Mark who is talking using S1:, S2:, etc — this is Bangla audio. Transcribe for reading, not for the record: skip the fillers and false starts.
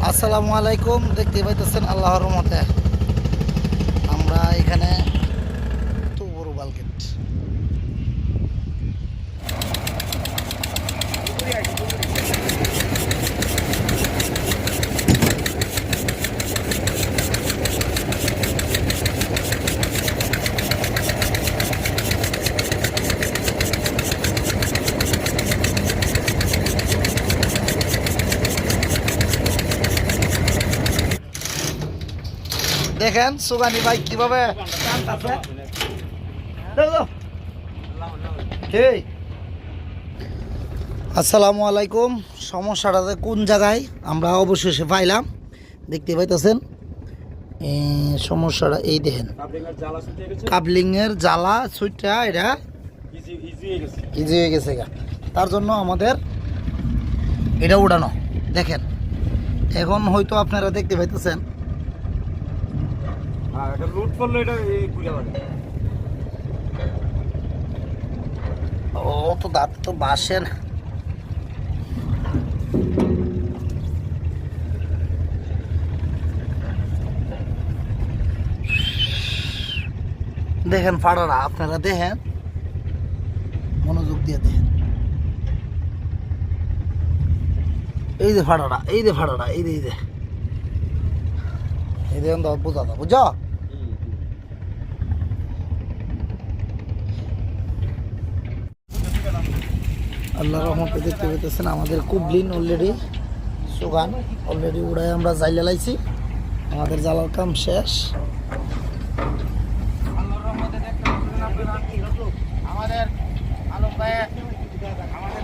S1: আসসালামু আলাইকুম। দেখতে পাইতেছেন আল্লাহর রহমতে আমরা এখানে তুবুর বালগেট। দেখেন সুগানি ভাই কিভাবে আসসালামু আলাইকুম। সমস্যাটাতে কোন জায়গায় আমরা অবশেষে পাইলাম, দেখতে পাইতেছেন সমস্যাটা। এই দেখেন কাবলিংয়ের জ্বালা সুইটটা এটা ইজি হয়ে গেছে গা, তার জন্য আমাদের এটা উড়ানো। দেখেন এখন হয়তো আপনারা দেখতে পাইতেছেন ও তো দাঁত তো বাসে না। দেখেন ফাড়ারা, আপনারা দেখেন, মনোযোগ দিয়ে দেখেন। এই যে ফাড়াটা, এই যে ফাড়াটা, এই যে এই দেখেন তো বোঝা দা বুঝছো। আল্লাহ রহমতে দেখতে পেতেছেন আমাদের কুবলিন অলরেডি সুগান অলরেডি উড়াই আমরা জাইলে লাইছি। আমাদের জ্বালার কাম শেষ। আমাদের আলম ভাই আমাদের